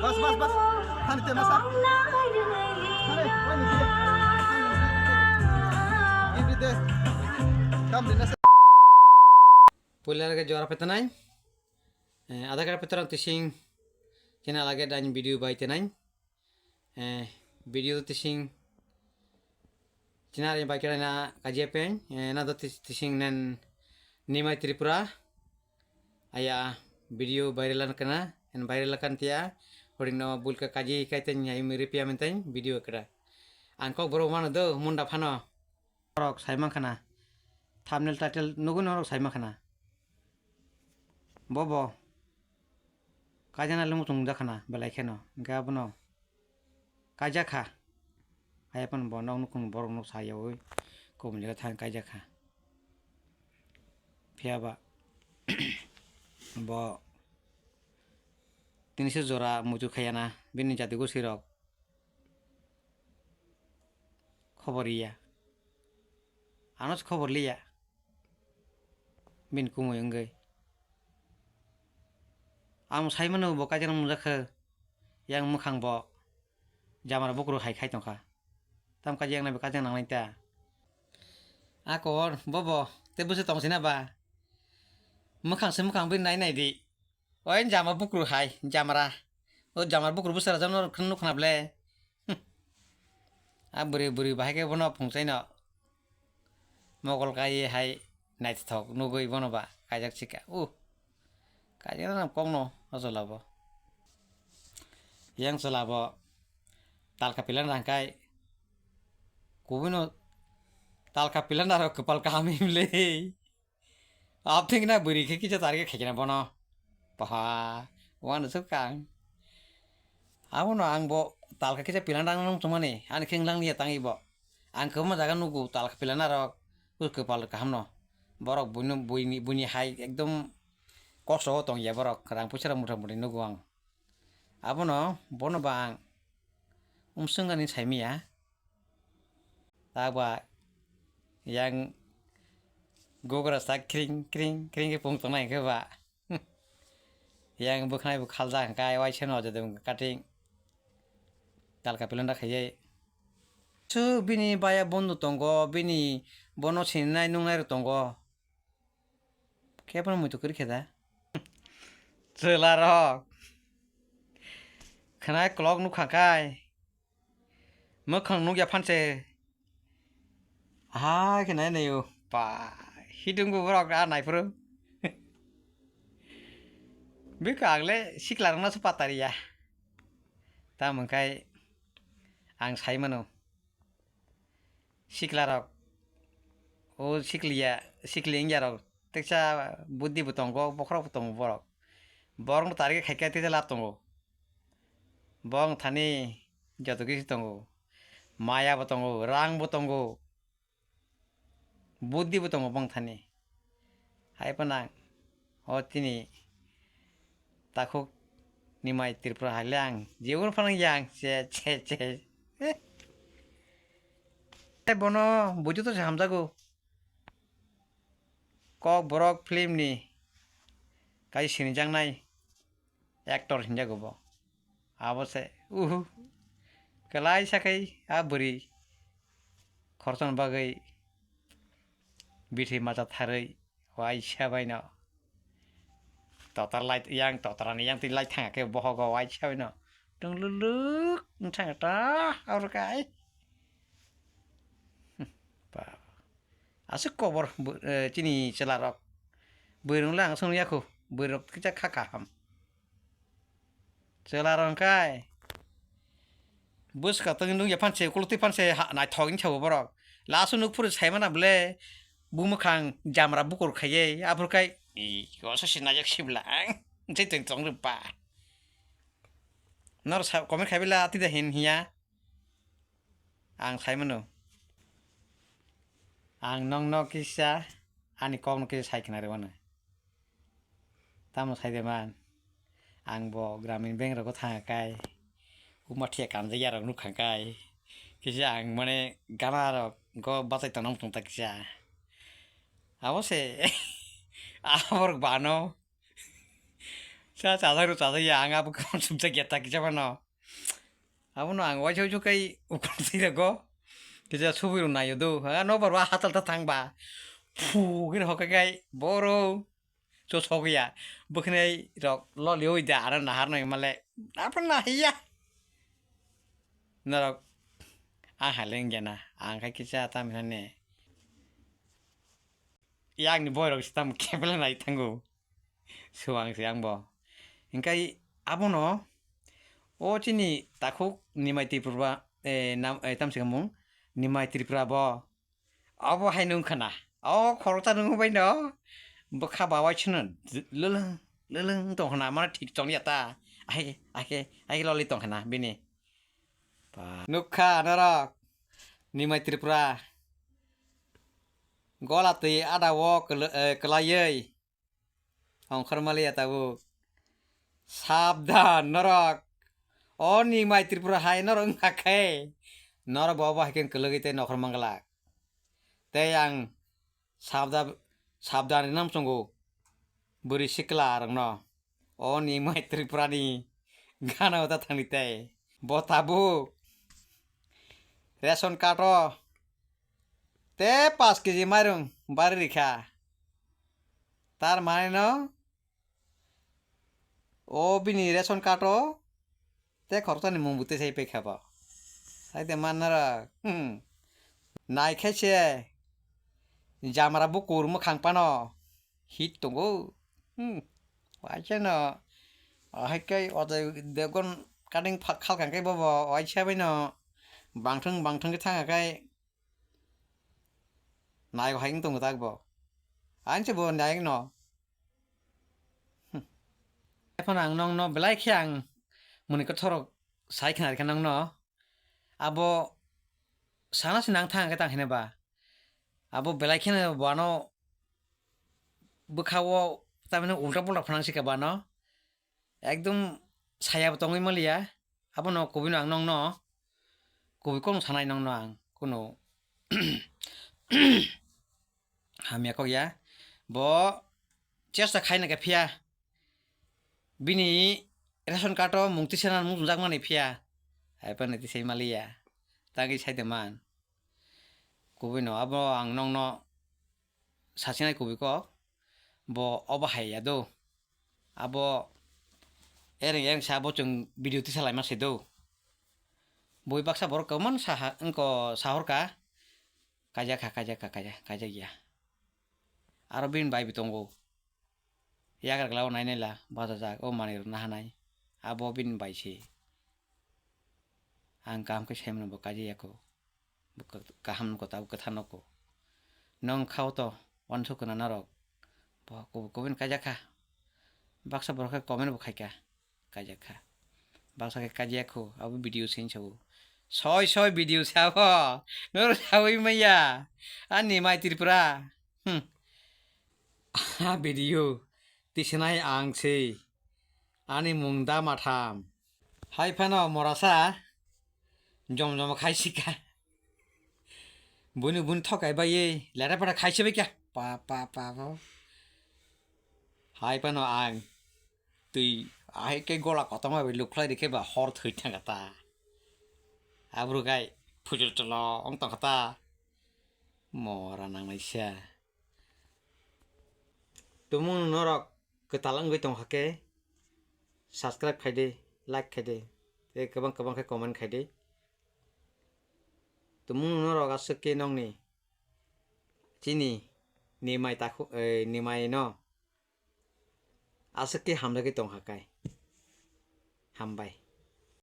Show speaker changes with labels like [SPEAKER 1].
[SPEAKER 1] बस बस बस थाने ते मसा थाने वही नहीं ini deh kam dina
[SPEAKER 2] Pulang lagi juara petenang, ada kan peterang tising, kena lagi dan video bayi tenang, video tising, kena yang bayi kena na kajian, na do tising nen nimai Tripura, ayah video viral kena, en viral kan tia, horing nama bulka kaji kaitan nyai mirip ya menteng video kera, angkau baru mana do munda fano, orang saimang kena, thumbnail title nugun orang saimang kena. Bobo kajana lumu tung dakana belai keno gabno kajaka ayapan bonong nukung borong nuk sayawi ko menjaga tang kajaka piaba bo tinisi zora muju khayana bini jati go sirok khobor iya anos khobor liya bin kumu enggai am saimano bo kajana mujaka yang mukhang bo jamara bokro hai khai tongka tam kajang na kajang nang laita akor bobo te busi tong sina ba mukhang se mukhang bin nai nai di oin jama bokro hai jamara o jamara bokro busara jamno khnu khnable a buri buri bahai ke bono phungchai no mogol kai hai nai thok nugoi bono ba kajak chika kajak na kongno asolabo yang solabo tal kapilan rangkai kubino tal kapilan aro kepal kami mle आप think ना बुरी के किसी तारीख खेचना बनो पहा wan sukang aku no ang bo tal ka kita pilan rang nang cuma nih an king lang dia tangi bo ang kema jaga nugu tal ka pilan aro us kepal kaham no borok bunyi hai ekdom koso tong ya borok rang pusara mudah mudah nugu ang apa no bono bang sengani saimi ya tawa yang gogora sak kring kring kring ke pung tong nai ke ba yang bukanai bu khalja kai wai cheno jadem cutting tal ka pilan rakhai su bini baya bondu tongo bini bono sinai nungai tongo kepon mutu kiri kheda celarok khanai clock nu khakai mokhang nu ya phanse ha khanai nei pa hidung bu rok a nai pro bikagle siklarna su pataria ta mangkai ang saimano siklarok o sikliya sikling jarok teksa buddhi butongo bokro butong borok borong tarik khaika te la tongo bong thani joto kisi tongo maya butongo rang butongo buddhi butongo bong thani hai panang o tini takuk nimai Tripura halang jeun panang yang che bono buju to samjago kok borok film ni kai sinjang nai actor hinjago bo abose kelai sakai aburi khorson bagai bithi mata tharai wai sabai no totar light yang totaran yang ti light thang ke bohogo wai sabai no tung luluk thang ta aur kai asuk kobor chini celarok berung lang sung yaku berok kita kakam celarong kai bus ka tang ya panse kulti panse na thogin chau borok lasu nuk pur saimana ble bumukhang jamra bukur khaye abur kai ko so sina jak siblang jai teng tong pa nor sa komen khabila ati da hin hiya ang saimano ang nong no kisa ani kong no kisa saikna re wana tamo saide man ang bo gramin bank ro ko thang kai uma thia kan ja yarok nu khang kai kisa ang mane gana ro go batai tanong tung tak kisa awose abor bano 자 자사로 자사야 앙아부 그런 숨자 겠다 기자마노 아부노 앙 와이쇼 조카이 우콘시라고 그자 소비로 나요도 너 바로 하탈다 당바 푸 그래 허가가이 보로 저 소기야 버크네 럭 려이다 알아 나하는 말래 나쁘나 히야 너아 할랭게나 안 가기자 타면네 양니 보이러 시tam 케블라 나이 탕고 수왕 수양보 그러니까 아보노 오지니 타코 니마이 트리프라 남 탐시가몽 니마이 트리프라 보 아보 하이눈 카나 খরচা नों होबाय न बखा बावाइसनो लोलों दंखना माने ठीक दंनि आता आइ ललि दंखना बिनि नुखा नरक निमाय त्रिपुरा गलातै आदाव कलायै अंखरमालि आताबो साबधान नरक अ निमाय त्रिपुरा हाय नरक खाखै नर बाबा हायकेन कलगैते नखर मंगला ते आं साबधान नाम संगो बोरै सिक्ला रंन अ निमाय त्रिपुरानि गाना उता थांनिते बताबु रेशन कार्ड ते 5 केजी माइरं बारि रिखा तार माने न ओ बिनि रेशन कार्ड ते खरचानि मुंबुते साइ पेखाबा साइते मानरा नायखायसे जामाराबो कोरमो खांपानो हिट दंगो वाइचानो हायकाय अदय देगन काटिं खालखांखाय बाबा वाइचाबायनो बांथों के थांगाखाय नायग हायं दंगो दागबो आंचबो नायग न एफन आं नंग न बेलायखे आं मुनिको थरक साइखनारखा नंग न आबो सानासि नां थांगाखाय थांखिनोबा आबो बेलायखेनो बानो बोखावो तारमाने उल्टा पुल्टा फनांसिका बानो एकदम सायाबो दंगै मलिया आबो न कबिनो आं नंग न कबिको सानाय नंग न आं कुनो हामियाको या बो चेष्टा खाइना के फिया बिनि रेशन कार्ड मुंगति सेना मुंजाक माने फिया आइपाने तिसै मालिया तागै साइदमान कबिनो आबो आं नंग न सासिनाय कबिको बो अबो हाया दो आबो एरें साबो जों भिडिअ तिसालाय मासे दो बय बाक्सा बर कमन साहा अंको साहरका काजा गया आरो बिन बाय बितंगो यागर ग्लाव नायनायला बाजा जा ओ माने नाहानाय आबो बिन बायसे आं कामके सेमन बो काजियाको गाहाम को ताब कथानको नों खाव तो अनसुकना नरक कबिन काजाखा बाक्सा बरखा कमेन्ट बो खायका काजाखा बाक्सा के काजियाखो आबो भिडिअ सेन्सौ सय भिडिअ साबो नोर सावै मैया आनि माय त्रिपुरा भिडिअ तिसनाय आंसै आनि मुंदा माथाम हायफानो मरासा जम खायसिका बुन थकायबायै लेरापाटा खायसेबाय क्या पा हायफानो आं तै आहायके गला खतमा बे लुख्लाय देखेबा हर थैथांगाता आब्रुगाय फुजुल चलो अंग तंगता मरा नांनायसा तुमुं नरक कतालांगै तंखाके सब्सक्राइब खायदे लाइक खायदे ते गोबां खाय कमेन्ट खायदे तुमुं नरक आसके नंनि चिनि निमाय ताखु निमाय न आसके हामलागे तंखाकाय हामबाय